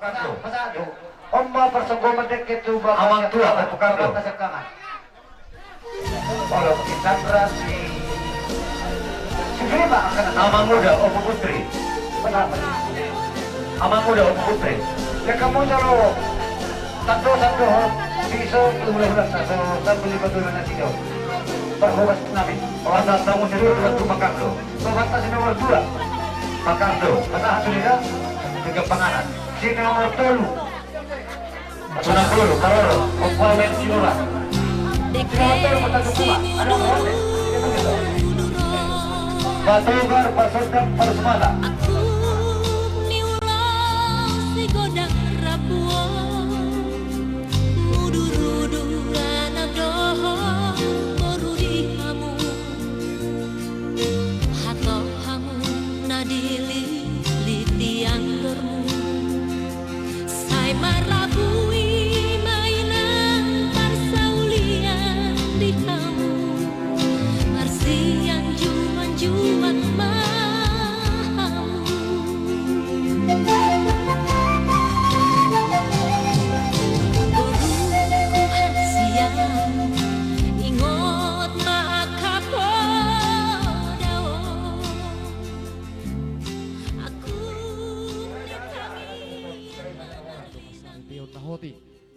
Pasado. Omba persenggolan deket tu Amang tua Pekando. Kalau kita berarti Sini Pak akan Amang muda Opo Putri. Kenapa? Amang muda Opo Putri. Ya kamu kalau satu bisa ulang satu beli betul nanti dong. Perbuat nabi. Pasal tamu sendiri untuk Pekando. Perbatas nomor 2. Pekando. Masa hasilnya Tiga panganan. si nomor 3. Sunang Peluru, Karoro, Kompolmen Sinura. Batugar Pasodam Persmada.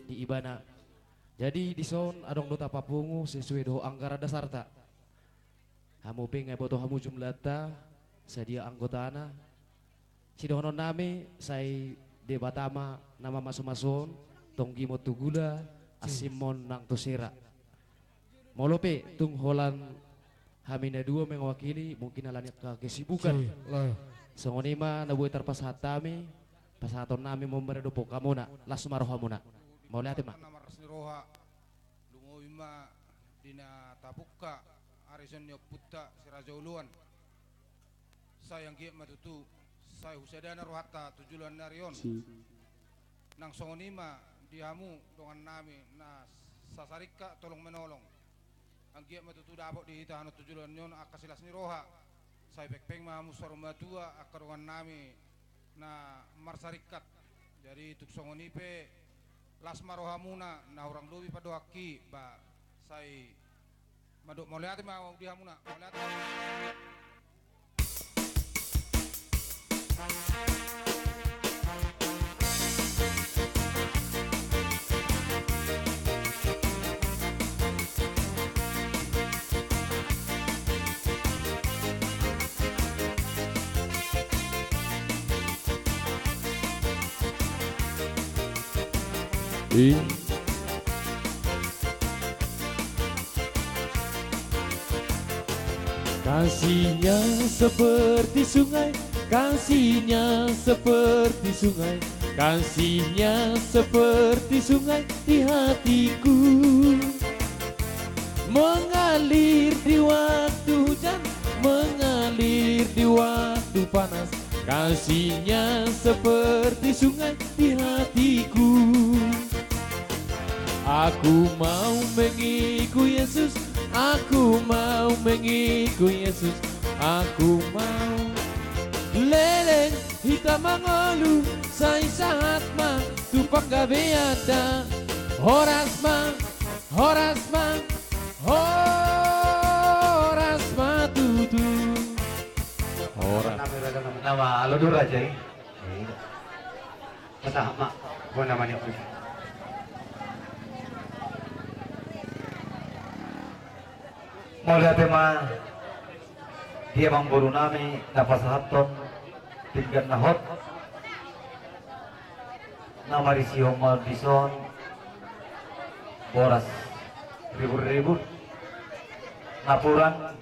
Di Ibana. Jadi di son adong dota papungu sesuai do anggaran dasar tak. Hamu pengen boto hamu jumlah ta sedia anggota ana. Sidono nami saya debatama nama masun tonggi motugula asimon nang tosera. Molope tung holan hamina 2 mewakili mungkin alanya kesibukan. Songonima nabuai terpas hatami pasaton nami memberi dopo kamuna lasumarohamuna. Mau lihat mah? Nama resmi roha, lungoima dina tabuka, arison nyoputta siraja uluan. Sayang giat matutu, saya husadana rohata tujuan narion. Nang songonima diamu dengan nami, na sasarika tolong menolong. Ang giat matutu dapok di hitahano tujuan nyon akasilas ni roha. Saya pekpeng mahamu sarumatua akarongan nami na marsarikat. Jadi tuk songonipe Lasma rohamuna na orang lubi padoaki ba sai maduk mau lihat mau dihamuna mau lihat Kasihnya seperti sungai, kasihnya seperti sungai, kasihnya seperti sungai di hatiku, mengalir di waktu hujan, mengalir di waktu panas. Kasihnya seperti sungai di hatiku. Aku mau mengikuti Yesus, aku mau mengikuti Yesus, aku mau leleng hitam mangolu, sai sahat ma tupak gabeada, horas ma tutu, horas. Nama Alodur aja ya. Masa mak, gua namanya punya. Mau lihat tema dia bang buru nami dapat sahaton tinggal nahot nama risio mal bison boras ribu napuran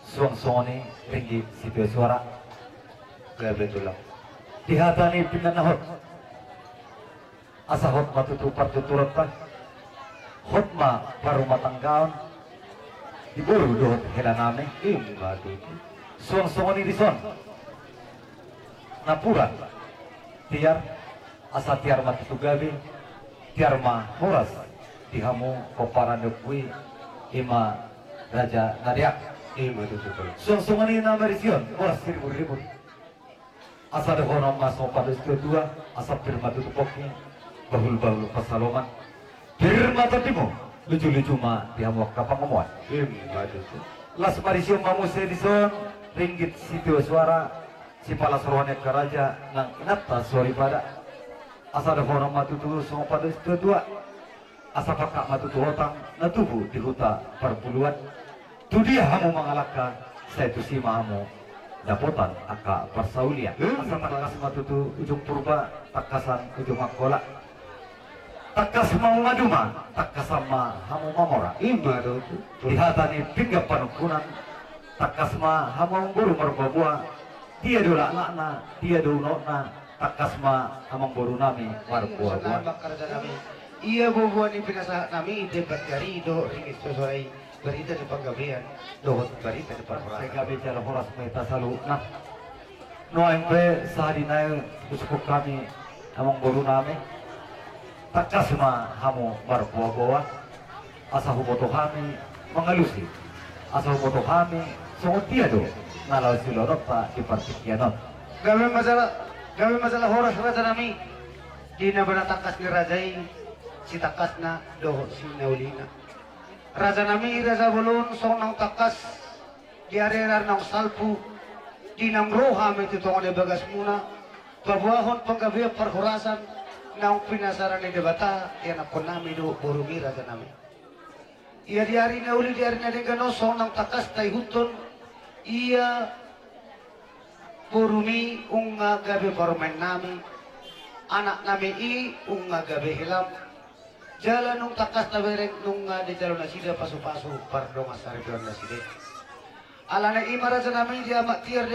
suang-suangni tinggi sipil suara gak betul di hatani tinggal nahot asa hot matutupat tuturut pak hot ma parumah tanggaon diburu dohot helaname matu suang ni dison napuran tiar asa tiar mati tugabi tiar ma horas dihamu koparan dekui ima raja nadiak ima tutup suang ni nama rision horas ribu asa de hono maso pada dua asa firma tutupoki bahul pasaloman firma tadimu lucu-lucu ma diamok kapang ngomuan las parisio mamuse dison ringgit sitio suara si pala sorwane karaja nang inata suari pada asa de hono matutu songo pada dua asa pakak matutu hotang natubu di huta perpuluhan tu dia hamu mengalahkan saya tu si mahamu dapotan aka persaulia asa takas matutu ujung purba takasan ujung makola takas mau maduma takas sama hamu mamora imba tu dihatani pingga panukunan takas ma hamu guru merbabuah dia dola anakna dia donokna takas ma hamang boru nami warbuah iya bubuan ni pinasa nami debat dari do ringis sosorai berita di penggawean dohot berita di perhoras saya bicara horas meta salu nah noembe sahadina uskup kami among boru nami takas ma hamu marbuah asa huboto kami mengalusi asa huboto kami songo tiado nalau silorota di partikianon gawe masalah horas raja nami dina bana takas ni rajai si takas na dohot si naulina raja nami raja bulun song nang takas di area nang salpu di nang roha itu tongone bagas muna babuahon penggawe perhorasan nang pinasaran ni debata yang aku nami do borumi raja nami iya di hari nauli di hari nadengano song nang takas tay hutun iya borumi unga gabe parmen nami anak nami i unga gabe hilam jalan nung takas na bereng nung di jalan nasida pasu-pasu pardong asari jalan nasida alana imara sa namin dia maktir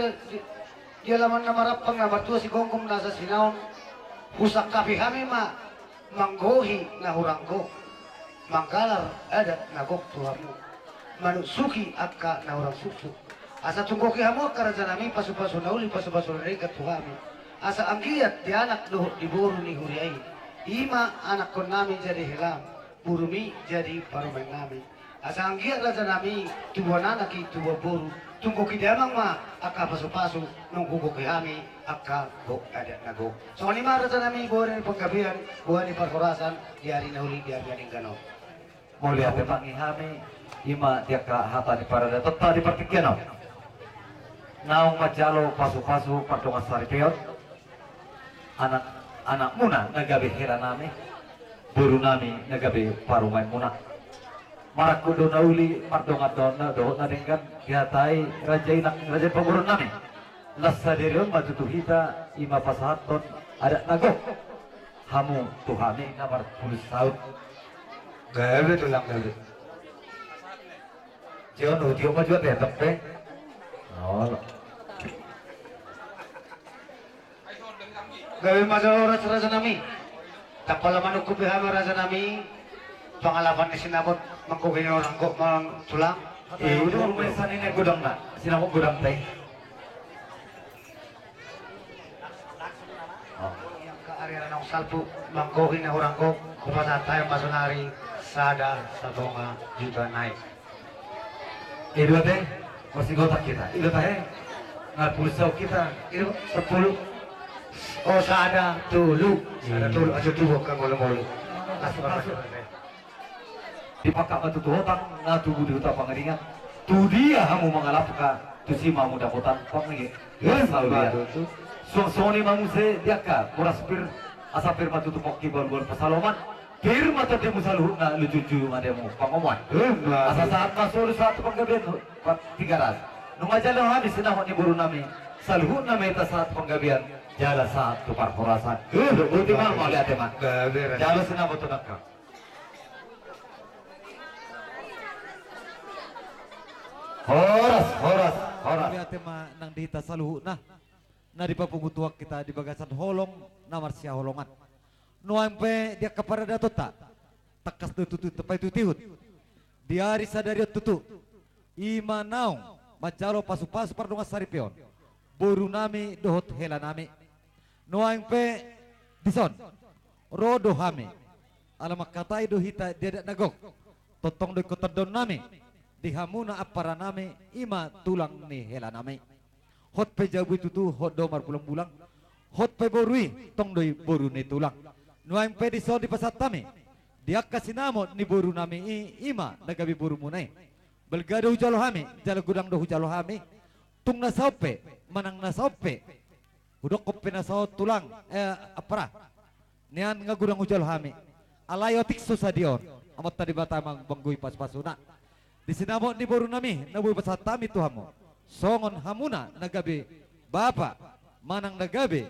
dia laman na marapang na matua si gonggong nasa sinaon husak kapi kami manggohi na huranggo mangkalar adat na gok tuhamu manusuki akka na hurang suksuk asa tunggoki hamu karaja namin pasu-pasu na uli pasu-pasu na rin katuhami asa anggiyat di anak doh di buru ni huriay ima anak kon nami jadi hilang burumi jadi parumen nami asa anggiat raja nami tubuh anak tubuh buru tunggu kidamang ma aka pasu-pasu nunggu ko kami aka go ada nago so ni ma raja nami buwan ni paggabihan buwan ni perhorasan di hari nauli di hari gano mulia temangi kami ima dia ka hata di parada teta di partikianon naung majalo pasu-pasu pardong asari peot anak muna nagabe hera nami buru nami nagabe parumain muna marakudo nauli pardong adona dohot na dengkan kihatai raja pagurun nami lasa dirion matutuhita ima pasahaton ada nagok hamu tuhami namar pulis saut gawe tulang gawe Cio nu tio maju teh tepe oh gawe masalah raja nami tak pala manuk kupihama raja nami pangalaman ni sinabot mangkugin orang kok mang tulang udah lumayan ini gudang nak sinamuk gudang teh yang ke area nang salpu mangkugin orang kok kupasa tayo masunari sada sabonga juga naik dua teh masih gotak kita itu teh nggak pulsa kita itu 10 oh sada tulu aja tubuh kan mulu-mulu dipakak batu tuhotang ngatubu di hutan pangeringan tu dia hamu mengalapka tu si mamu dapotan pangi ya saulia suang-suang mamu se dia ka muraspir asa firma tutup poki bal-bal pesaloman firma tadi musaluh na lucuju mademu pangoman asa saat masuk satu penggabian 300 numajalo habis sinahon ni buru nami saluh nami ta saat penggabian jala saat tukar korasan ultima mau lihat teman jalo sinah betul nakka horas lihat tema nang dihita saluhu nah di papungutuak kita di bagasan holong namar sia holongan nuampe dia kepada datot tak takas tutu tepai tutihut diari sadari tutu imanaung macalo pasu-pasu pardonga saripion boru nami dohot hela nami nuampe dison rodo hame alamak katai dohita dia nagok totong do kotodon nami dihamuna apara nami ima tulang ni hela nami hot pejabu tutu hot domar bulang-bulang hot pe borui tong doi boru ni tulang nuaim pe di so di pasat tami dia kasih namo ni boru nami ima nagabi boru munai belgado jalo hami jalo gudang do jalo hami tung nasaupe manang nasaupe udok kopi nasau tulang apra nian ngagudang ujalo hami alayo tikso sadion amat tadi batamang banggui pas-pasuna di sinamo ni boru nami nabuy pasat tami tuhamo songon hamuna nagabi bapa manang nagabi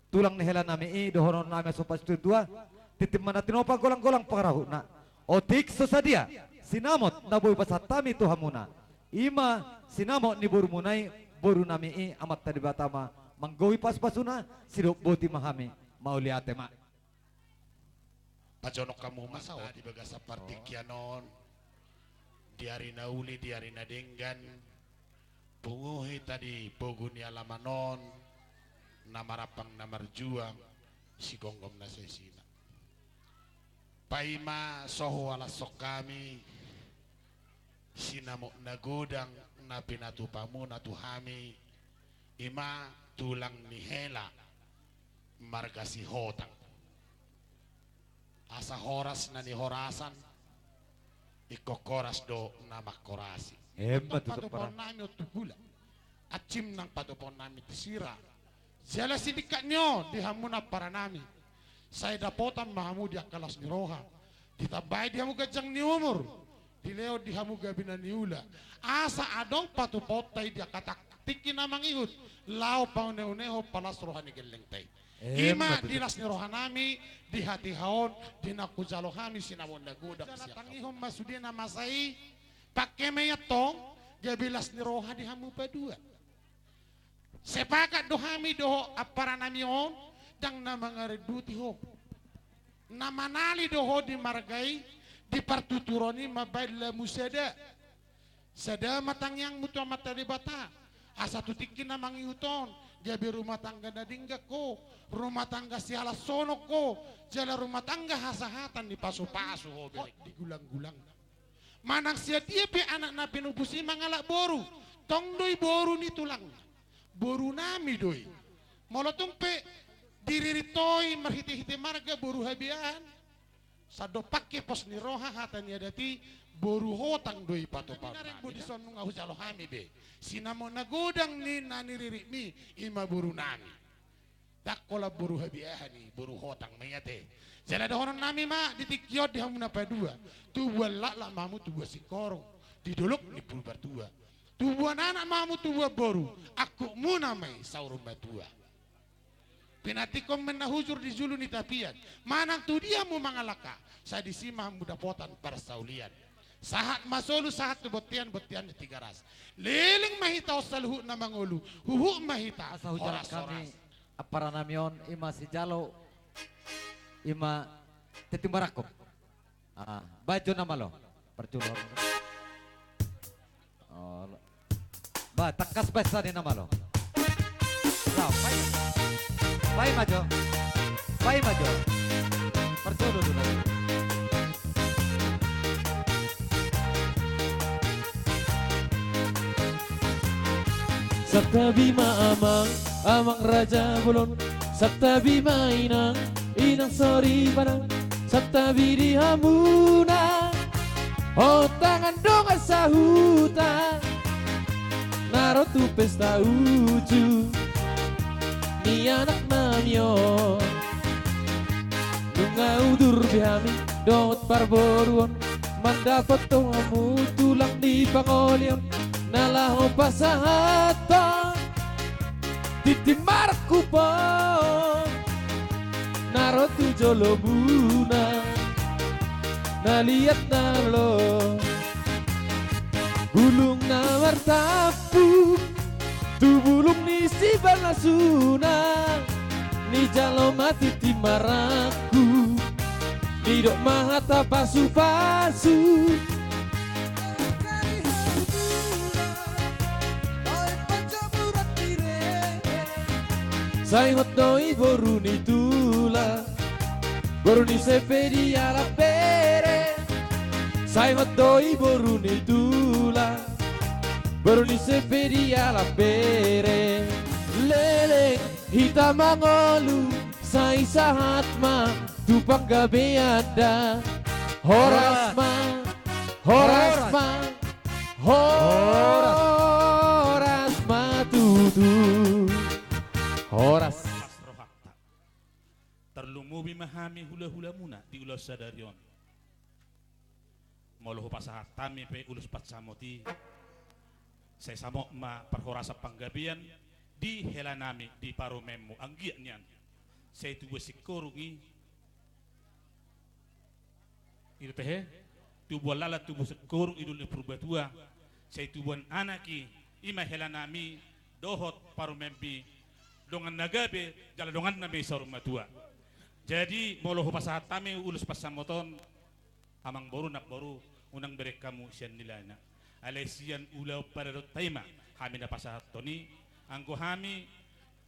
tulang nihela nami dohonon nami sopas tua titim mana tinopa golang-golang pangarahuna otik sesadia sinamot naboy pasat tami tuhamuna ima sinamot ni boru munai boru nami amat tadi batama manggowi pas-pasuna sirup boti mahami mauliate ma pajonok kamu masao di bagasa partikianon diari nauli diari nadenggan punguhi tadi poguni alamanon namarapang namarjuang si gonggom na sesina paima soho ala sok kami sinamok nagodang na pinatupamu natuhami ima tulang nihela marga si hotang asa horas na ni horasan ikokoras do nama korasi hebat itu patupon nami otugula acim nang patupon nami tisira jala sidikat nyo dihamuna para nami saya dapotan mahamu dia kalas ni roha ditabay dihamu gajang ni umur dileo dihamu gabina ni ula asa adong patupotay dia katak tiki namang ihut lao pauneho palas rohani geleng tay ima dinas ni rohanami di hati haon dinakujalo kami sinamon nagodak siya tangihom masudina masai pakai mayatong gabilas ni roha dihamu padua sepakat dohami doho apara namion dang namangareduti ho namanali doho di margai di partuturoni mabaila musada sada matang yang mutu mata di bata asa tutikin namang iuton gabi rumah tangga nadingga ko rumah tangga siala sono ko jala rumah tangga hasahatan di pasu-pasu ho di gulang-gulang manang sia dia pe anak na pinubusi mangalak boru tong doi boru ni tulang boru nami doi molotong pe diriritoi marhiti-hiti marga boru habian sado pakai pos ni roha hatan ya dati boru hotang doi patopan budi sonu ngau jalo hami be sinamo nagodang ni nani ririkmi ima boru nami tak kola boru habiani boru hotang mayate jala dohonon nami ma ditikiot di hamuna padua tubuan lak mamu tubuan sikorong didolok ni pulbar tua tubuan anak mamu tubuan boru aku mu namai saurum batua pinatikom menahujur di julu ni tapian manang tu dia mu mangalaka saya disimah muda potan para saulian sahat masolu sahat tu botian di tiga ras leling mahita osalhu na mangulu huhu mahita asa hujan kami apara namion ima si jalo ima tetimbarakop baju nama lo perculur ba takas besa ni nama lo pai majo perculur dulu Sabta bima amang raja bulon Sabta bima inang sori panang Sabta bidi hamuna oh tangan dong asa hutan naro tu pesta uju ni anak namyo dunga udur bihami dot parboruon mandapat tohamu tulang di pangolion nalaho pasahatan titimarku pon naro tu jolo buna naliat nalo bulung nawar tapu tu bulung ni si balasuna ni jalo mati timaraku ni dok mahata pasu-pasu Sai hotdoi boru ni tula boru ni sepedi ala pere Sai hotdoi boru ni tula boru ni sepedi ala pere lele hita mangolu sa isahat ma tupang gabi ada horas ma tutu horas Pasrohakta terlumubi mahami hula-hula muna di ulas sadarion moloho pasahat tami pe ulus patsamoti saya samok ma perhorasa panggabian di helanami di paromemu anggian nian saya tubuh sikorungi itu teh tubuh lala tubuh sikorung idul purbatua saya tubuh anaki ima helanami dohot paromembi dongan nagabe jala dongan nami sarumatua jadi moloho pasahat tami ulus pasamoton amang boru nak boru unang berek kamu sian nilana alesian ulau pada taima kami na pasahat toni angko hami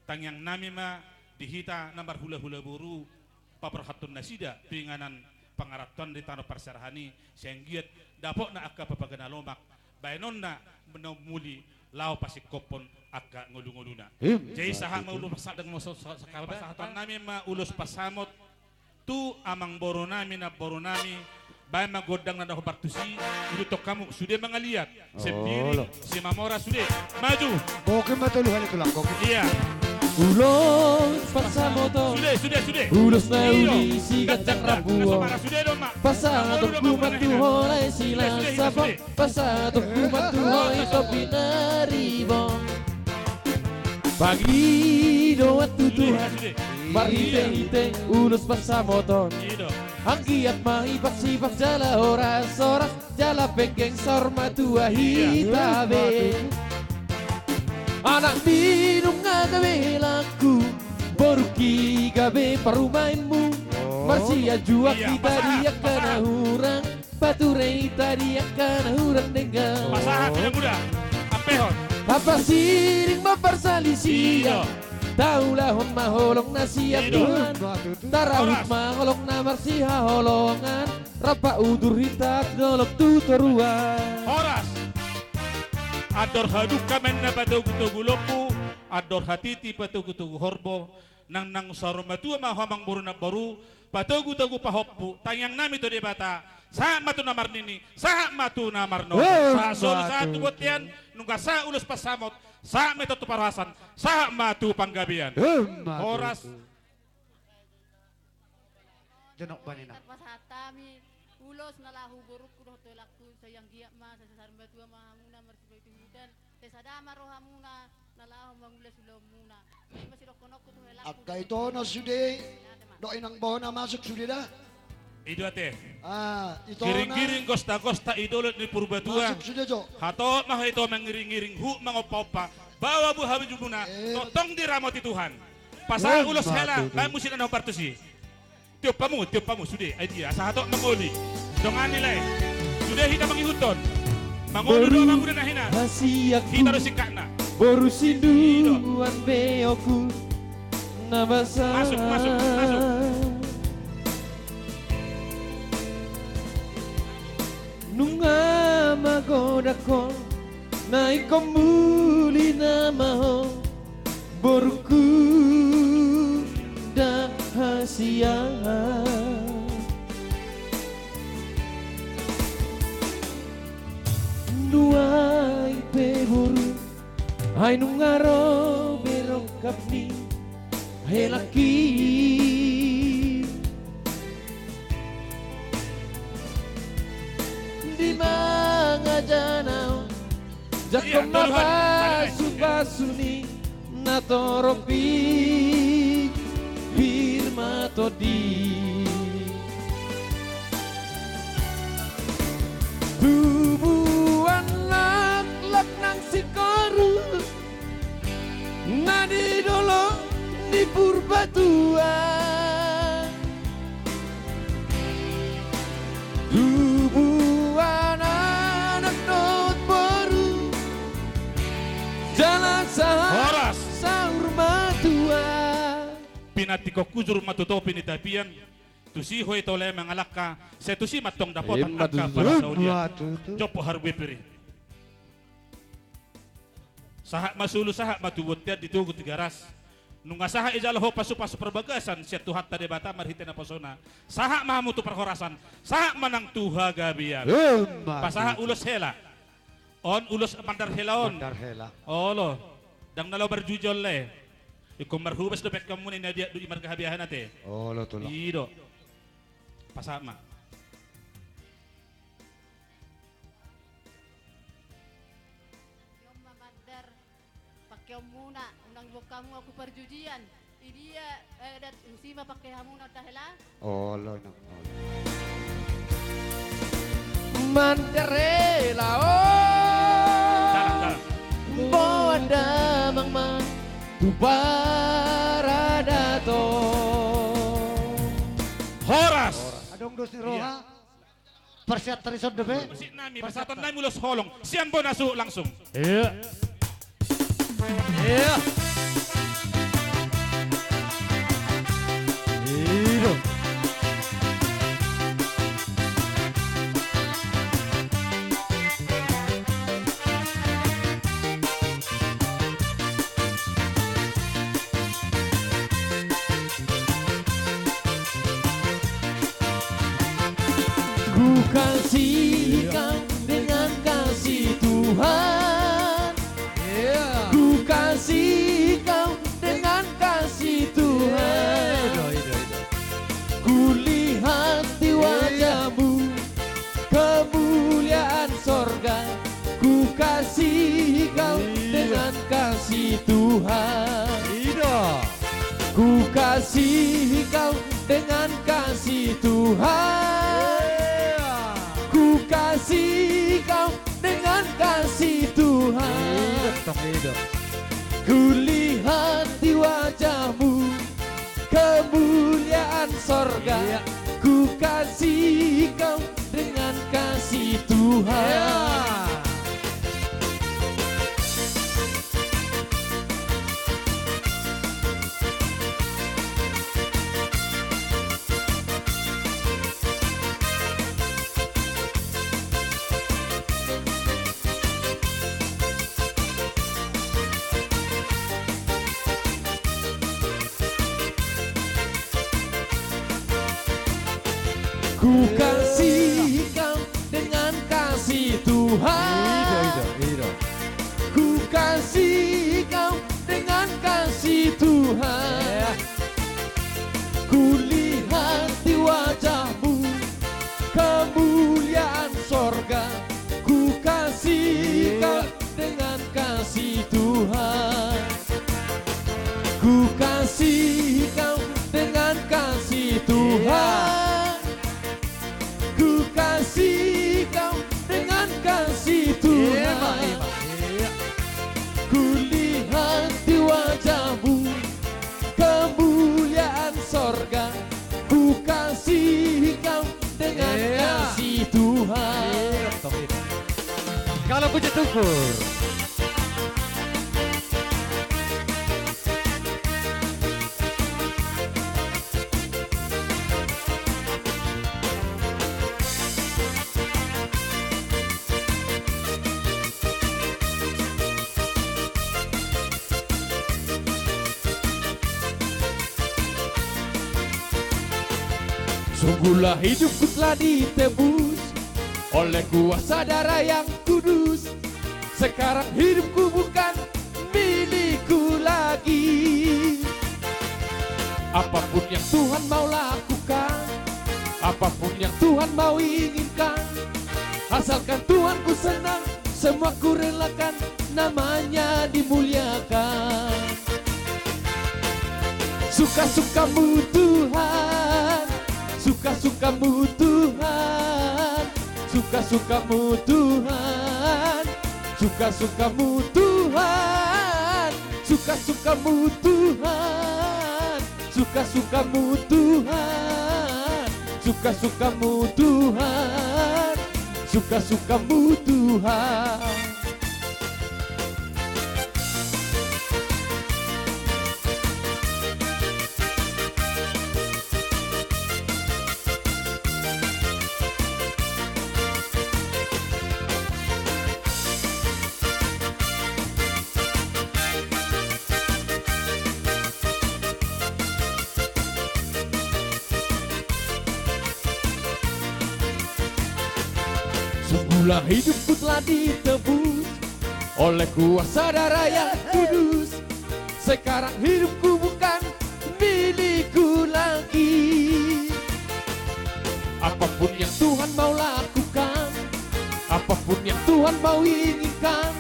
tangyang nami ma dihita nambar hula-hula boru paperhatun nasida pinganan pangaratan di tanah persarahani senggiat dapok na akka papagana lomak bayanon na menomuli lao pasik kopon akka ngulu-nguluna jadi saha maulu pasadang mo pasahatan nami ma ulus pasamot tu amang boru nami na boru nami bayan magodang na bartusi itu tok kamu sudah mengaliat sendiri si Mamora sudah maju Oke matuluhan itu lang kok. iya ulos pasamoto sudah ulos na uli si gacang rabuo sudah dong mak pasato kumatuhoy silang sabong pasato kumatuhoy ito pinaribong pagi doa tutuhan marhite-hite ulos pasamoton ang giat mahipak-sipak jala oras-oras jala pegeng sorma tua hitabe anak minum nga gabi laku boruki gabi parumainmu marsia jua kita dia kana hurang bature dia kana hurang dengan pasahat tidak muda ampehon apa siring maparsalisia Taulah hon maholong na siap Tuhan Tarawit maholong na marsiha holongan Rapa udur hitak dolok tutoruan Horas ador haduka men na patugu-tugu lopu ador hatiti patugu-tugu horbo nang sarumatua mahamang boru na boru patugu-tugu pahoppu tanyang nami to debata sa matu namar nini sa matu namar no sa sol sa tubotian nungga sa ulus pasamot sa metotu parasan sa matu panggabian horas Janok ba nina? Pasatami ulos na lahu buruk kudo tolakku sayang giak ma sa sarba tua mahamuna marsibai tuhidan te sadama rohamuna na lahu mangulas ulamuna masih rokonok kudo helakku Akka ito no sude. Do inang baho na masuk sude dah. itu ate Ito giring-giring gosta-gosta idolot ni purbatua masuk sude jo. hato mah itu mengiring-iring hu mangopa-opa bawa bu habi jubuna totong diramoti Tuhan pasal ulos hela kamu sila na partusi tiup pamu sudah idea asa hato mangoli dongan nilai sudah hita mangihuton mangolu do manguda na hina hita ro sikakna boru sinduan beoku nabasa masuk nunga magodako naik komuli namaho boruku dah hasia nuai peboru hai nungaro berokap ni hai laki di manga janau jakom basuni natoropi firma todi bubuan lak nang sikoru nadi dolo di purbatua bubuan anak not baru jalan horas sahur matua pinatiko kujur matutopi ni tapian tusi hoy tole mangalaka se tusi matong dapotan akka para saudia jopo harwe peri sahak masulu sahak matubutia ditugu tigaras Nunga saha ijal ho pasu-pasu perbagasan sia tuhat tade bata marhitena posona. Saha mahamu tu perhorasan. Saha manang tuha gabian. Pasaha ulus hela. On ulus mandar hela on. Mandar hela. Olo. Dang nalo berjujol le. Ikum marhubas do pet kamu ni dia du imar gabiahan ate. Olo tulo. Ido. Pasama. Yung mamandar, pakai muna, unang kamu aku perjudian. Idia dat usima pakai hamuna dahela. Olo no. Mandarela Dalam. bawa damang man tu paradato. Horas. Adong dosi roha. Persiat terisod debe. Masih nami persatuan nami mulus holong. Sian bonasu langsung. Iya. Iya. Iya. Ku kasih kau dengan kasih Tuhan. Ku kasih kau dengan kasih Tuhan. Ku lihat di wajahmu kemuliaan sorga. Ku kasih kau dengan kasih Tuhan. Ku kasih kau dengan kasih Tuhan. Ku kasih kau dengan kasih Tuhan. Ku lihat di wajahmu kemuliaan sorga. Ku kasih kau dengan kasih Tuhan. Ku kasih kau dengan kasih Tuhan. Ku kasih kau dengan kasih Tuhan. Ku lihat di wajahmu kemuliaan sorga. Ku kasih kau dengan kasih Tuhan. Ku kasih kau dengan kasih Tuhan. Ku kasih kau dengan kasih Tuhan. Ku lihat di wajahmu kemuliaan sorga. Ku kasih kau dengan kasih Tuhan. Kalau puji syukur. Sungguhlah hidupku telah ditebus oleh kuasa darah yang kudus. Sekarang hidupku bukan milikku lagi. Apapun yang Tuhan mau lakukan, apapun yang Tuhan mau inginkan, asalkan Tuhan ku senang, semua ku relakan, namanya dimuliakan. Suka-sukamu Tuhan, suka-sukamu Tuhan, suka-sukamu Tuhan, suka-sukamu Tuhan, suka-sukamu Tuhan, suka-sukamu Tuhan, suka-sukamu Tuhan, suka-sukamu Tuhan. Mula hidupku telah ditebus oleh kuasa darah yang kudus. Sekarang hidupku bukan milikku lagi. Apapun yang Tuhan mau lakukan, apapun yang Tuhan mau inginkan,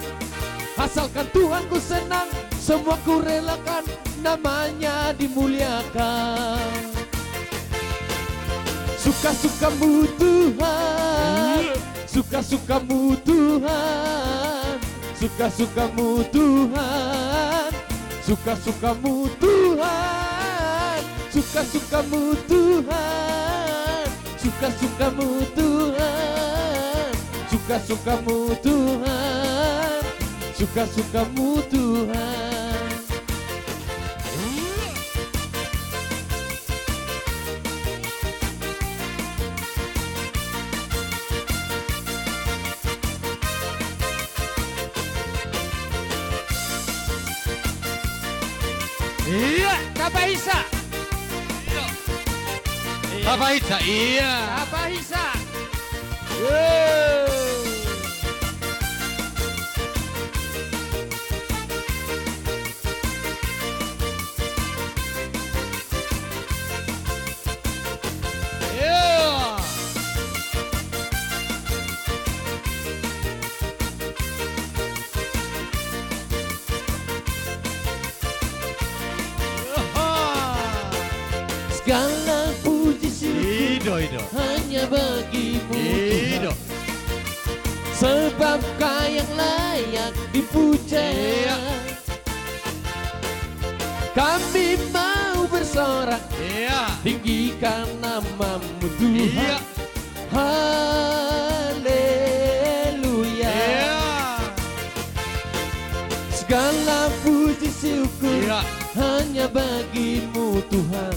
asalkan Tuhan ku senang, semua ku relakan, namanya dimuliakan. Suka-sukamu Tuhan, suka-sukamu Tuhan, suka-sukamu Tuhan, suka-sukamu Tuhan, suka-sukamu Tuhan, suka-sukamu Tuhan, suka-sukamu Tuhan, suka-sukamu Tuhan. Iya, Kapa Isa. Kapa Isa, iya. Kapa Isa. Segala puji syukur hanya bagimu Tuhan, sebab Kau yang layak dipuja. Kami mau bersorak, tinggikan namamu Tuhan. Haleluya. Segala puji syukur hanya bagimu Tuhan,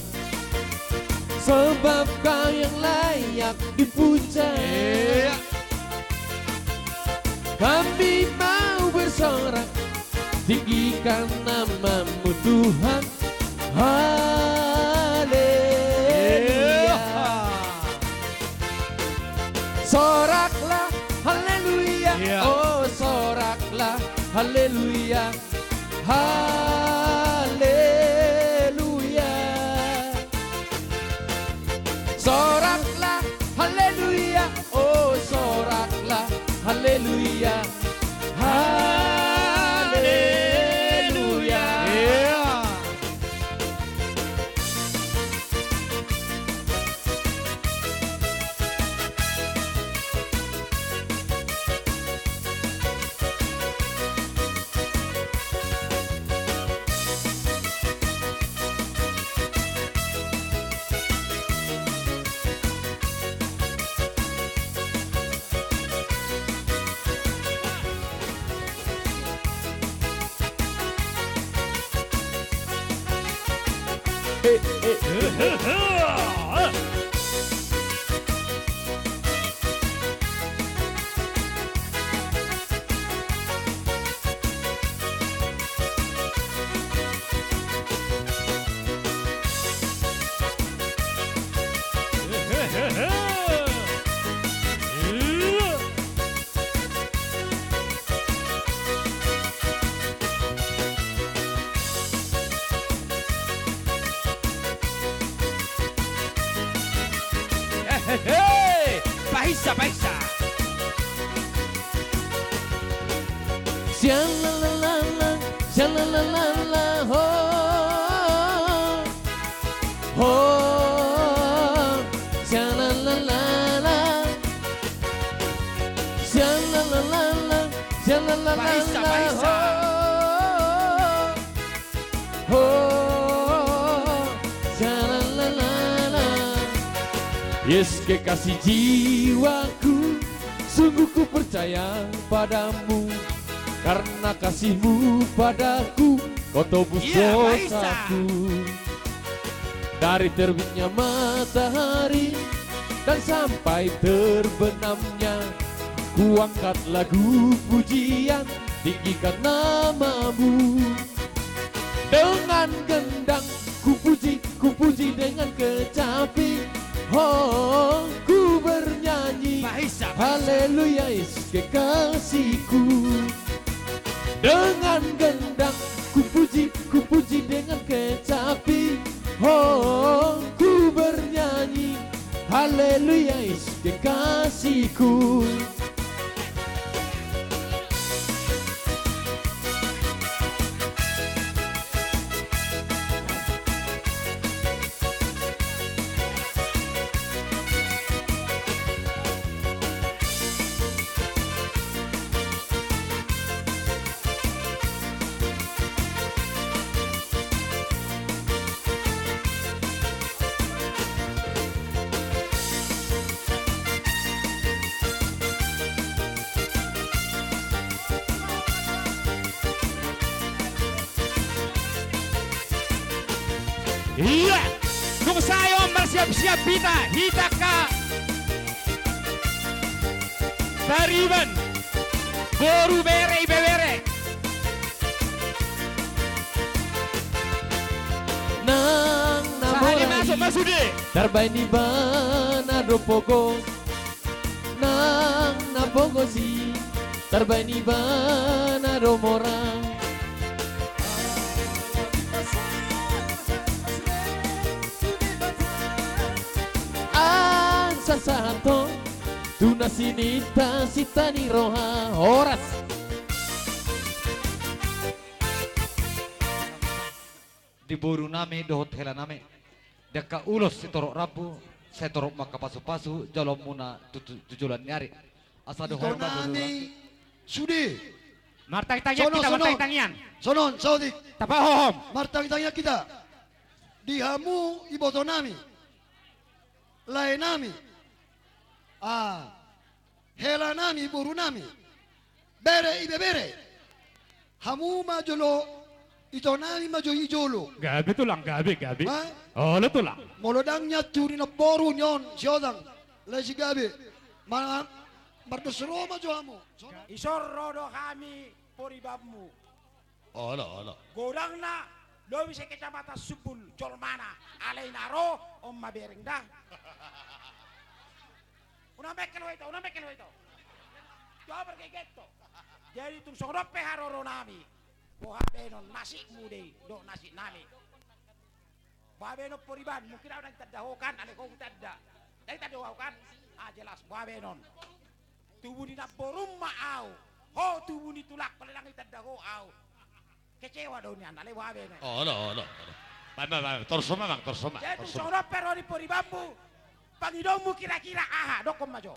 sebab Kau yang layak dipuja. Kami mau bersorak, tinggikan namamu Tuhan. Haleluya. Soraklah haleluya, oh soraklah haleluya. Haleluya. Soraklah haleluya, oh soraklah haleluya. Haleluya. Paisa, paisa. Shalalala, shalalala, ho, ho, shalalala, shalalala, shalalala, Paisa, paisa. ho, shalalala. Yes, kekasih jiwaku, sungguh ku percaya padamu, karena kasihmu padaku, kau tebus dosaku. Dari terbitnya matahari dan sampai terbenamnya, ku angkat lagu pujian, tinggikan namamu. Dengan gendang ku puji dengan kecapi, oh ku bernyanyi haleluya Yesus kekasihku. Dengan gendang ku puji dengan kecapi. Oh, ku bernyanyi haleluya Yesus kekasihku. Iya, kung sayo bersiap-siap hita ka Tariban, boru bere bebere. Nang Sahani masuk namorai deh. Darbaini bana do pogo. Nang napogo si Darbaini bana do morang. Sasato tuna sinita sitani roha horas. Di boru nami dohot hela nami deka ulos sitorok rabu saya torok maka pasu-pasu jalom muna tujulan nyari asa dohor nami sudi martang tanya kita martang tangian sonon saudi tapahohom martang tanya kita dihamu iboto nami lain nami hela nami boru nami bere ibe bere hamu majolo ito nami majo ijolo gabi tulang gabi ha? Oh lo tulang molodangnya turi na boru nyon siodang lesi gabi mardosro majo hamu isor rodo kami poribabmu Ola godang na lobi sa kecamatan subul jolmana alay naro om mabereng dah Una mekel itu. Coba kayak gitu. Jadi tung sorope haroro nami. Boha benon nasi mude do nasi nami. Boha benon poriban mungkin ada yang terdahokan, ada kau tidak. Dari terdahokan, jelas boha benon. Tubuh di naborum maau. Ho tubuh di tulak pelelang terdaho au. Kecewa donian, ale boha benon. Ola. Bang, torsoma. Jadi tung sorope roni poribambu. Pangidongmu kira-kira aha dokom majo.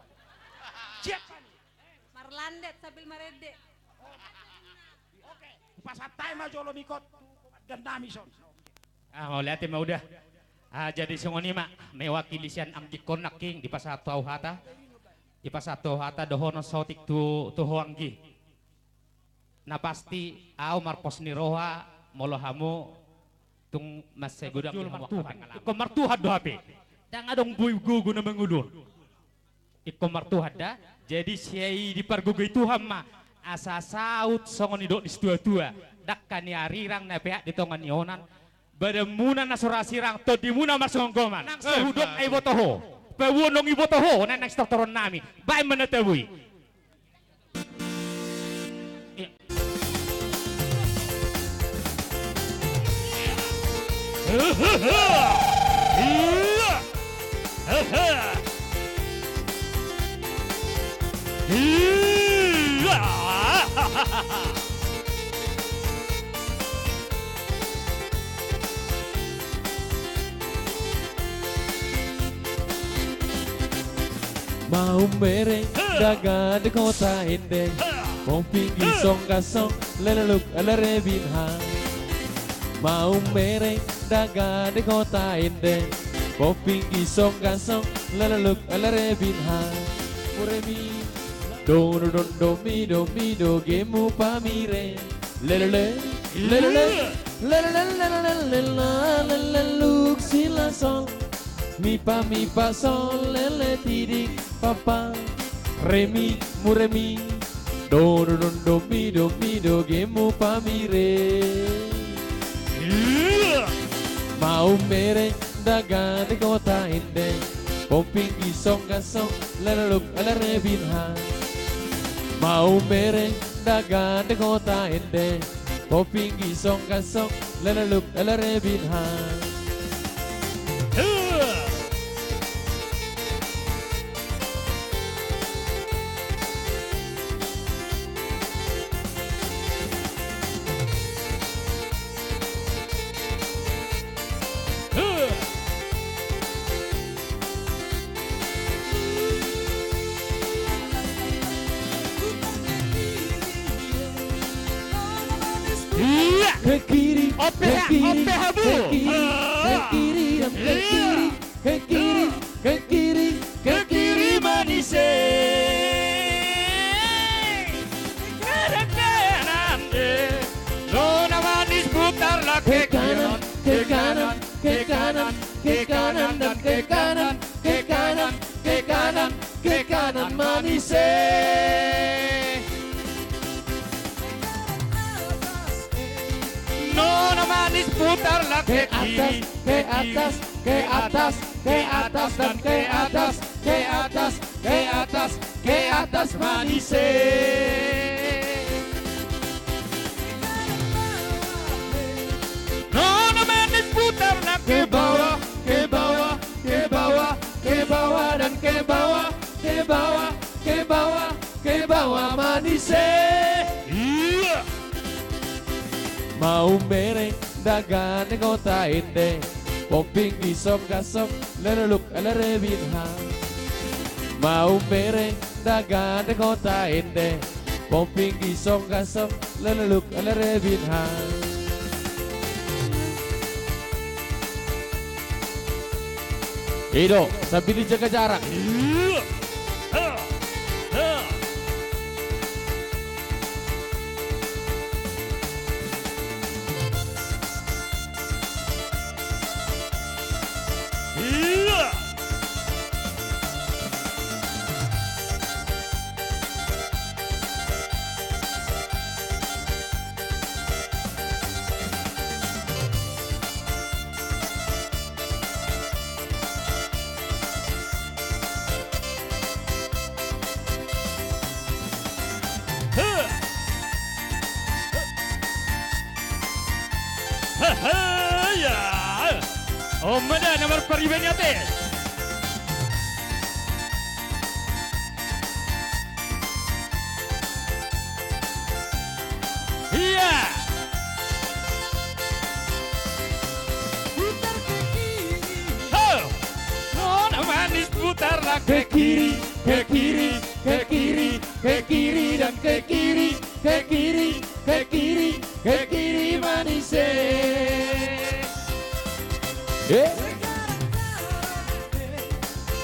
Siapa nih? Marlandet sambil marede. Oke, pasatai majo lo mikot dan namison. Mau liatin mah udah. Jadi sungoni mah mewakili sian ang dikonak king di pasatau hata. Di pasatau hata dohono sotik tu hoanggi. Na pasti au marpos ni roha molohamu tung masegudang di hawa. Martuhat do hape. Dang adong buy gugu na mangulur. Iko martuhat da. Jadi siya di pargugay Tuhan ma. Asa saut songon ni do di tua-tua. Dakka ni arirang na pihak di tongan nyonan. Badamuna na surasirang to di muna masonggoman. Nang sahudot ay botoho. Pawunong ibotoho na nang stoktoron nami. Bay manatawi. Mau mereng daga di kota Hindeng. Mau pinggir song kasong leleluk alerebin hang. Mau mereng daga di kota Hindeng. Mau pinggir song kasong leleluk alerebin hang. Muremi do mi do gemu pamire. Lelele lelele leleleleleleleleleleleluk sila song. Mi pa sol lele tidik papa remi muremi do mi do gemu pamire. Mau mereng daga di kota Hindeng. Pomping gisong gasong laluluk alarebinha. Mau mereng dagan de kota ende. Pomping gisong gasong laluluk alarebinha. Ke kiri, ke kiri, ke kiri, ke kiri, ke kiri, ke kiri, ke kiri manis. Kanan deh, nona manis putarlah ke kanan, ke kanan, ke kanan, ke kanan dan ke kanan, ke kanan, ke kanan, ke kanan manis. Nona manis putarlah ke atas, ke atas, ke atas, ke atas dan ke atas, ke atas, ke atas, ke atas manis. Nona manis putarlah ke bawah, ke bawah, ke bawah, ke bawah dan ke bawah, ke bawah, ke bawah, ke bawah manis. Mau mereng dagan de kota ende. Pomping gisong gasong laluluk alarebinha. Mau mereng dagan de kota ende. Pomping gisong gasong laluluk alarebinha. Ido sambil dijaga jarak. Oh, mana nomor peribadinya teh? Iya. Putar ke kiri. Oh, nona manis putarlah ke kiri, ke kiri, ke kiri, ke kiri dan ke kiri, ke kiri, ke kiri, ke kiri manis.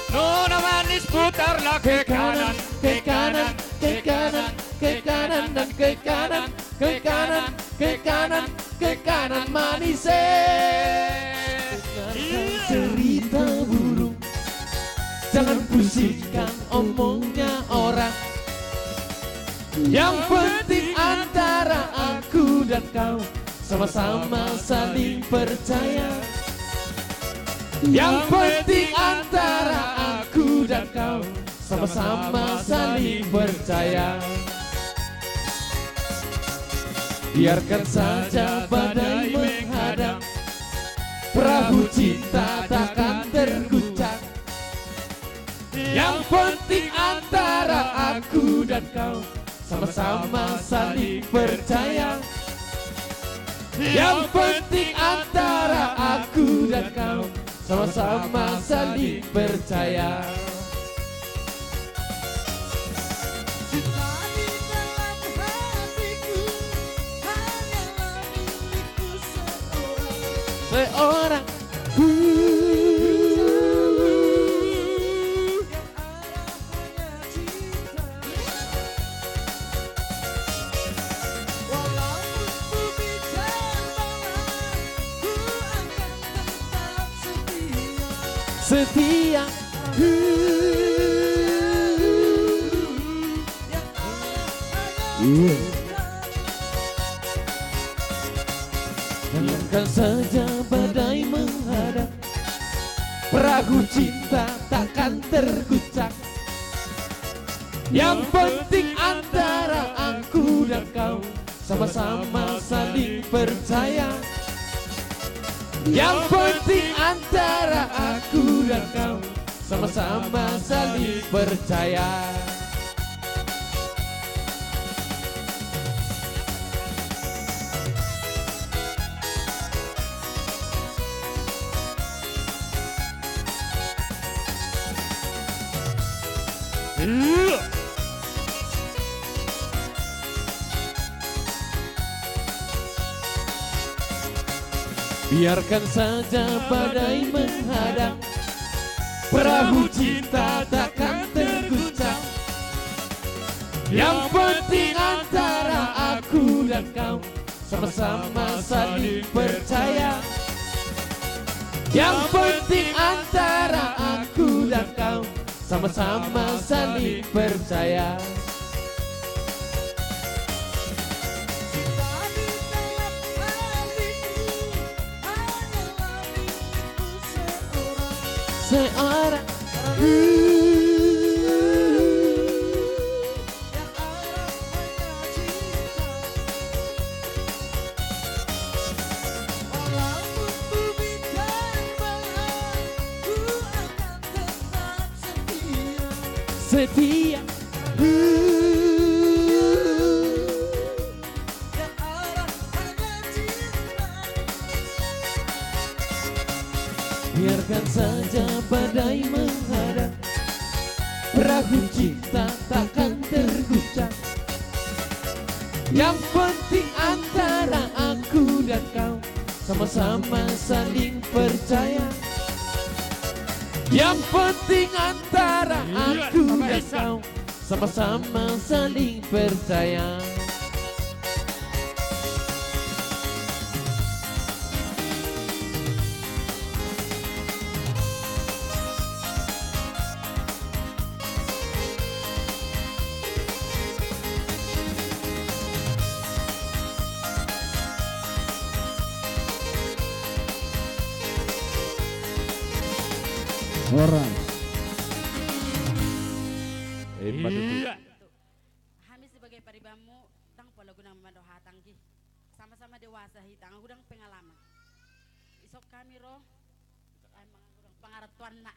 Nona manis putarlah ke kanan, ke kanan, ke kanan, ke kanan dan ke kanan, ke kanan, ke kanan, ke kanan manis. Cerita burung, jangan pusingkan omongnya orang. Yang penting antara aku dan kau sama-sama saling percaya. Yang penting antara aku dan kau sama-sama saling percaya. Biarkan saja badai menghadang, perahu cinta takkan terguncang. Yang penting antara aku dan kau sama-sama saling percaya. Yang penting antara aku dan kau sama-sama saling percaya. Cinta di dalam hatiku hanyalah milikku seorang. Setia. Biarkan saja badai menghadang, perahu Perahu cinta takkan terguncang. Yang penting antara aku dan kau sama-sama saling percaya. Yang penting antara aku dan kau sama-sama saling percaya. Biarkan saja badai menghadang, perahu cinta takkan terguncang. Yang penting antara aku dan kau sama-sama saling percaya. Yang penting antara aku dan kau sama-sama saling percaya. Seorang setia. Biarkan saja badai menghadang, perahu cinta takkan terguncang. Yang penting antara aku dan kau sama-sama saling percaya. Yang penting antara aku dan kau sama-sama saling percaya. Orang. Iya. Kami sebagai paribamu tang pola gunang mando hatanggi. Sama-sama dewasa hitang gudang pengalaman. Isok kami roh pangaratuan na.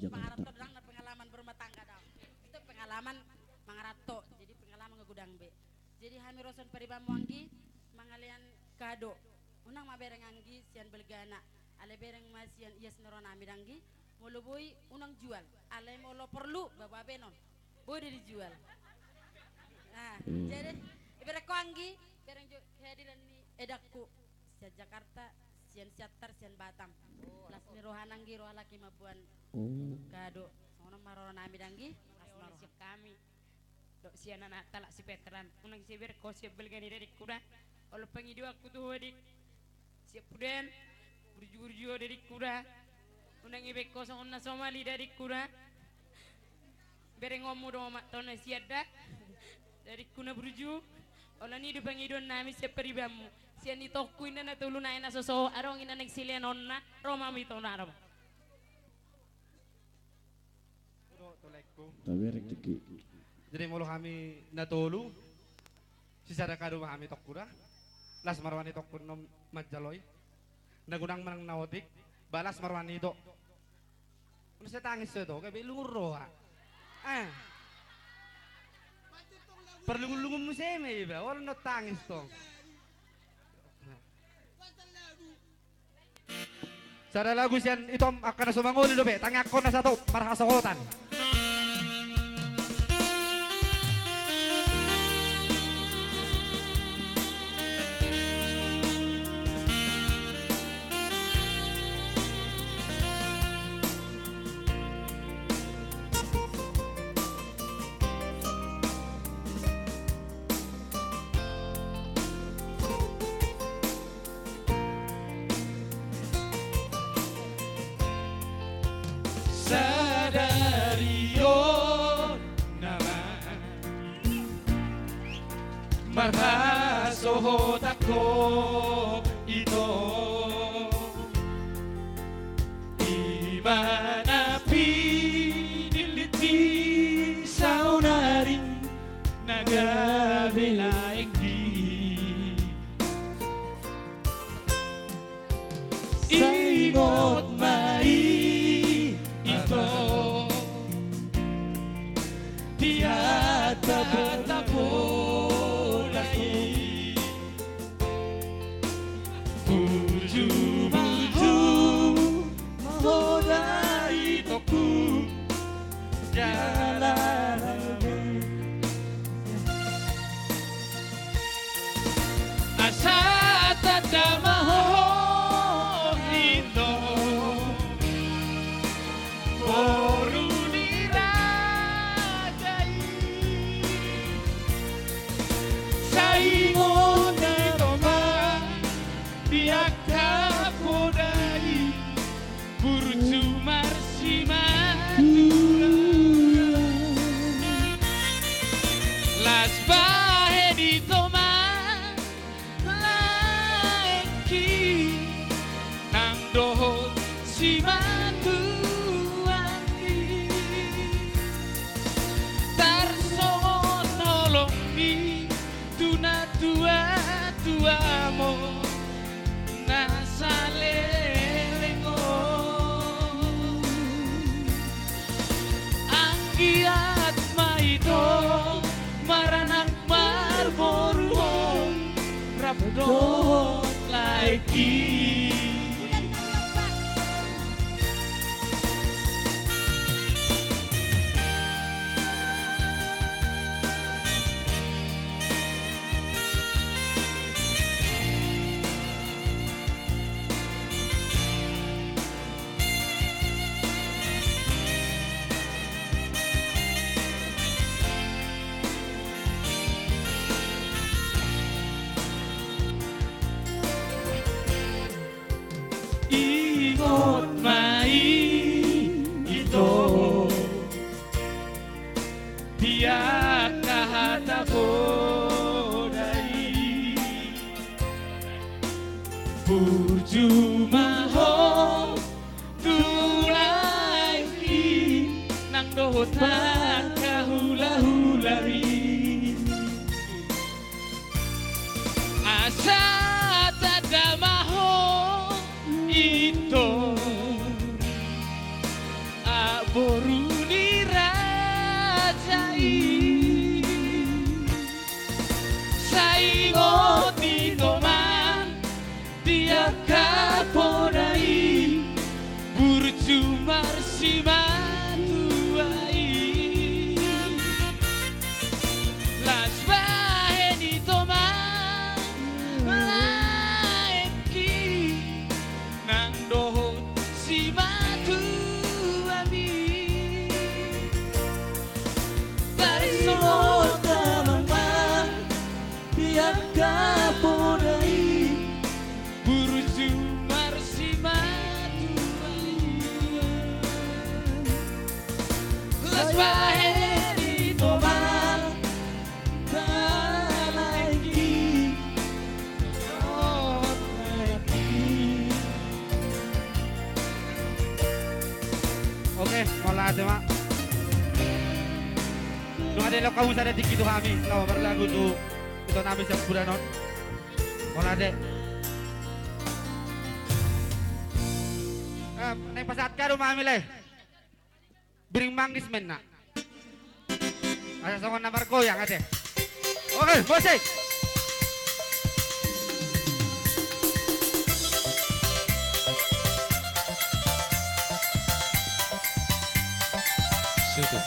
Pangaratuan na pengalaman berumah tangga daw. Itu pengalaman mangarato. Jadi pengalaman ngegudang be. Jadi kami roson paribamu anggi mangalian kado. Unang mabereng anggi sian belgana. Ale bereng masian ias neron amidanggi. Molo boy unang jual, alay molo perlu bawa benon, boy dari dijual. Nah, jadi ibarat ko anggi, bereng kehadiran ni edakku, sian Jakarta, sian Siatar, sian Batam. Las mirohan anggi roh laki mabuan kado, sono marono nami danggi, las maro siap kami. Dok sian anak talak si veteran, unang si ber ko siap belgani dari kuda, olo pengidu aku tuh dik, siap puden, burju dari kuda. Unang ibek kosong na Somali dari kura bereng ngomu do mak tono siada dari kuna bruju ola ni du pangidon nami se peribamu sian itokku ina na tulu na ina soso arong ina neksilian onna roma mi tono arab jadi mulu kami natolu sisada kado kami tokkura las marwani tokkun nom majaloy nagunang manang naotik balas marwani do. Ano sa tangis to? Kabe lunguro ha. Perlungun-lungun mo siya may iba. Wala na tangis to. Sada lagu siyan itom akan na sumanguli do be. Tangyak ko na sa to para kasakotan. Marhasohot ako ito Iman bela enggi ingot mai ito tiada bertapolai buju-buju mahodai toku jalan asa tadamaho ito borunirajai saingon ito man diakapodai burju marsimatu las bahe dito man laengki nang dohot si matuangi tarsongon nolong mi tuna tua mo nasalelengo anggiat maito maranang marboruon rabdot laiki ingot mai ito tiak kahatapodai burju maho tulaiki nang dohot kahula-hulari asa tadamaho ito aboruni rajai saingot ito man diakapodai burju marsimatuai las bahe dito man laengki nang dohot si matuami tarisongon tamang diakapodai burju marsimatuai las bahe dito man laengki Oke, wala ate mak. Nung ada lo kamu sada dikit kami, lawa berlagu tu itu nabi siap bulan non. Wala ate. Naik pasat ka rumah kami leh. Biring manggis men nak. Asa songon namar goyang ate. Oke, musik. Situ.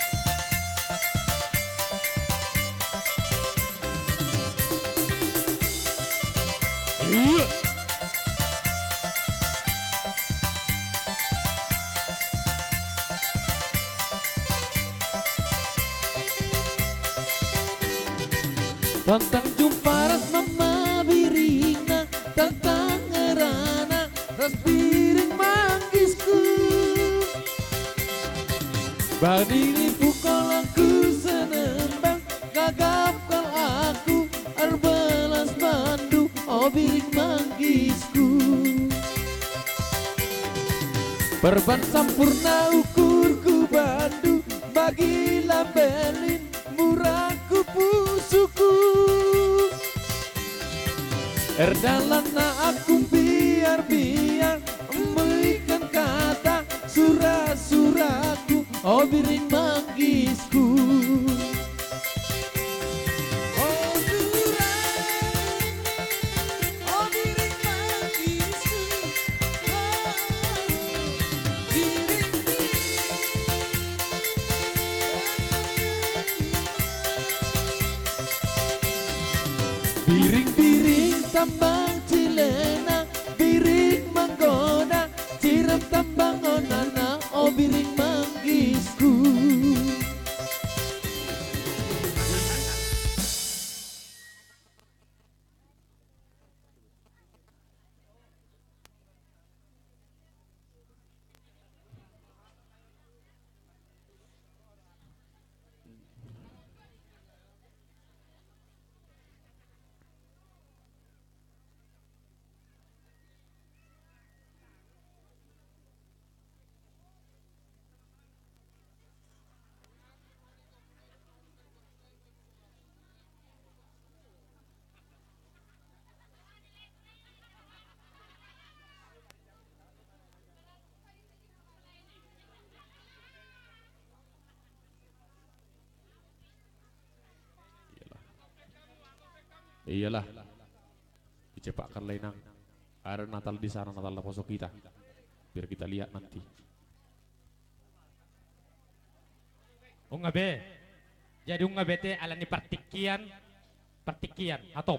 Tentang jumparas mama birina, tentang ngerana ras piring manggisku. Badini pukul aku senembang, gagapkan aku arbalas bandu, oh piring manggisku. Perban sampurna ukurku bandu, bagi lambelin murahku pusuku. Erdalana aku biar memberikan kata surah-surahku, oh biring manggisku. Biring-biring tambang cilena, biring manggoda, cirem tambang onana, oh biring manggisku. Iyalah, dicepakkan lenang. Ada Natal di sana, Natal di posok kita. Biar kita lihat nanti. Unga be, jadi unga bete alani partikian atau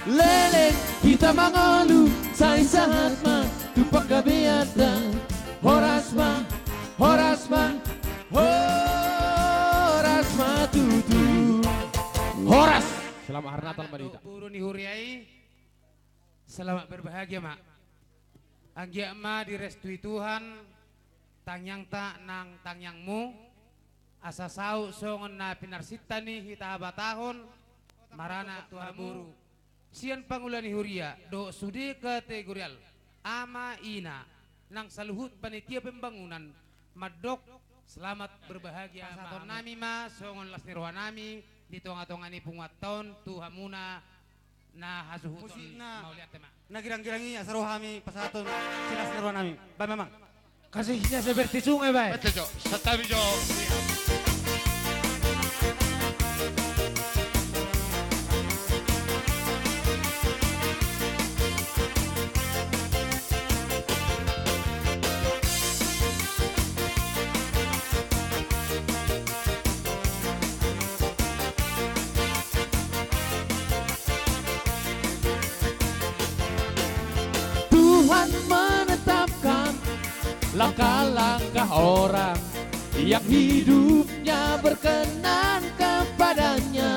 Leleng kita mangolu, say sahat ma, tupak kabiata, horasma tutu. Horas. Selamat hari Natal Madita. Buru nihuriai, selamat berbahagia mak. Anggia ma direstui Tuhan, tangyang tak nang tangyangmu, asa sau songon na pinarsita ni hita batahon, marana Tuhan buru. Sian pangulan nihuria, do sudi kategorial, ama ina, nang saluhut panitia pembangunan, madok selamat berbahagia. Pasaton nami ma, songon las nirwa nami, di tonga-tonga ni pungaton tuhamuna na hasuhuton mauliat tema. Nagirang-girangi asaro kami pasaton silas nirwa nami. Ba memang. Kasihnya seperti sungai bay. Betul, satabi jo. Tuhan menetapkan langkah-langkah orang yang hidupnya berkenan kepadanya.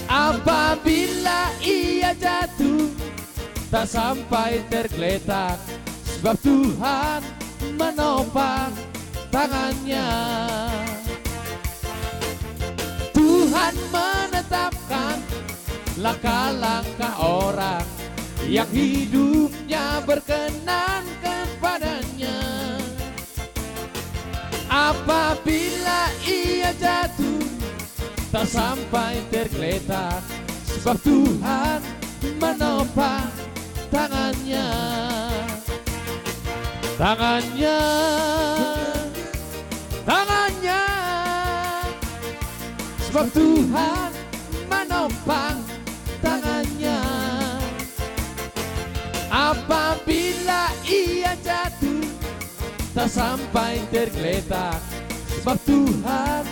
Apabila ia jatuh, tak sampai tergeletak, sebab Tuhan menopang tangannya. Tuhan menetapkan langkah-langkah orang yang hidupnya berkenan kepadanya. Apabila ia jatuh, tak sampai tergeletak, sebab Tuhan menopang tangannya. Tangannya, sebab Tuhan menopang tangannya. Apabila ia jatuh, tak sampai tergeletak, sebab Tuhan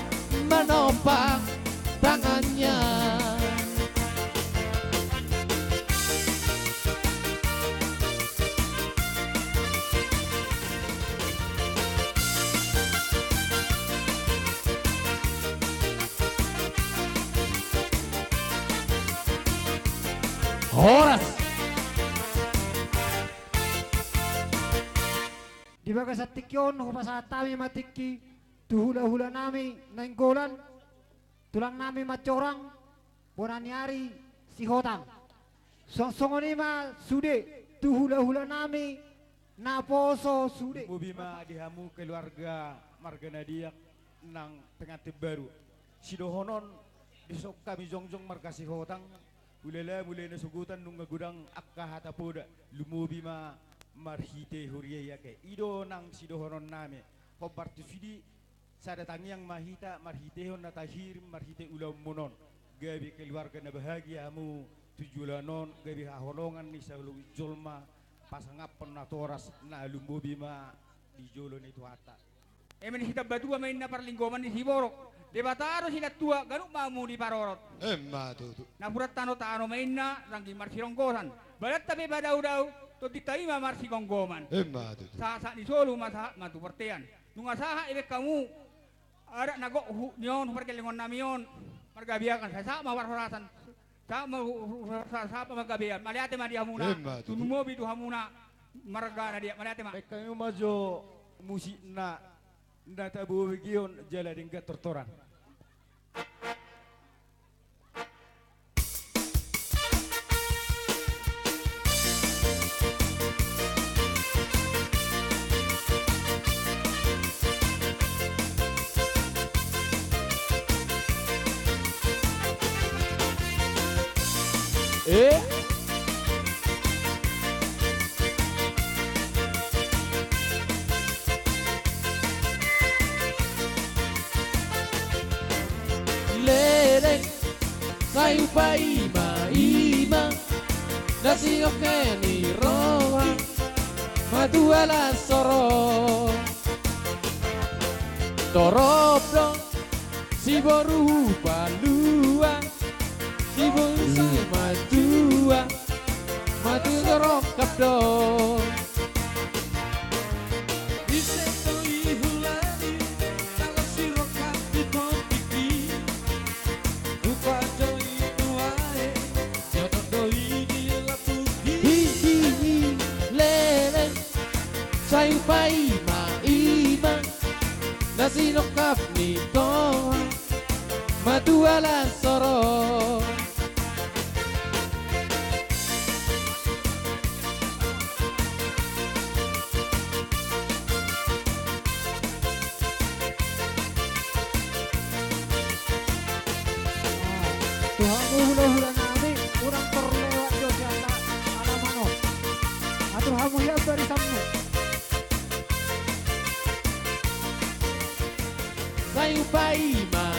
menopang tangannya. Horas. Di baga sa tikyon, hupasatami matiki, tuhula-hula nami, nainggolan, tulang nami macorang, bonaniari, si hotang. Songonima sude, tuhula-hula nami, naposo sude. Bubima dihamu keluarga marga Nadiak nang pengantin baru. Sidohonon Besok kami jongjong markasi hotang. Ulela mulai nasugutan nung ngagudang akka hatapoda lumubi ma marhite huriya ke ido nang sidohoron name hobartu fidi sada tangiang mahita marhitehon natahir marhite ulam monon gabi keluarga na bahagiamu tujulanon gabi haholongan ni sa julma pasangap penatoras na lumubi ma di jolo ni tuata Emen hitab badua main na parlinggoman ni Siborok. Debataro sila tua ganuk mamu di parorot. Emma tutu. Napurat tano main na ranggi marsironggosan. Balat tapi badau-dau to ditaima marsironggoman. Emma tutu. Sa ni solo matu pertean. Nunga saha ibe kamu ada nagok nyon perkelingon namion. Margabiakan saya sama warhoratan. Sama magabian. Maliate ma dia muna. Tunumo bidu hamuna marga na dia maliate ma. Kamu majo musik na Nata buwigion jala dingga tortoran. Sayu pa ima nasi oke ni roha maduala soro torobdo si boru palua si bonsa madua madu dorok kapdo Iseto ihulani kalau si rokat di topiki upado Sayu pa ima nasi nokap nito maduala soro Tuhan hula-hula nami kurang terlewat Yogyakarta ada mano aduh hamu ya dari samu Sayu pa ima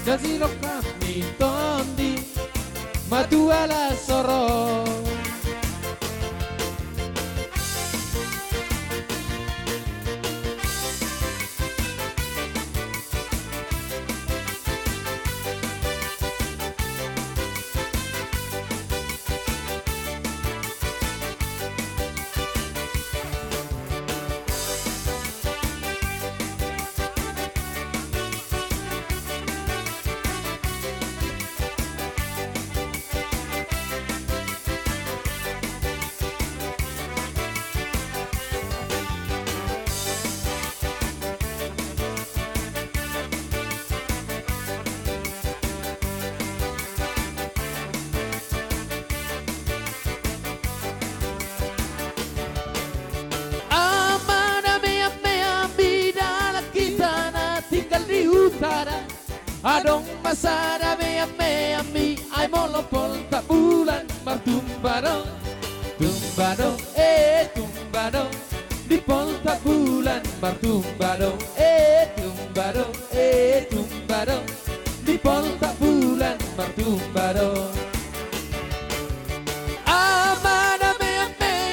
nasi nokap nitondi maduala soro Adong masada me ami ay molopol tak bulan martumbadong tumbadong tumbadong di pol tak bulan martumbadong tumbadong tumbadong di pol tak bulan martumbadong amana me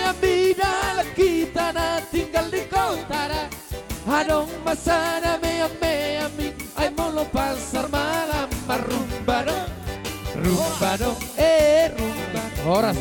ami dalam kita na tinggal di kota adong masada me ami ay molo pasar malam marumbadong rumbadong rumba horas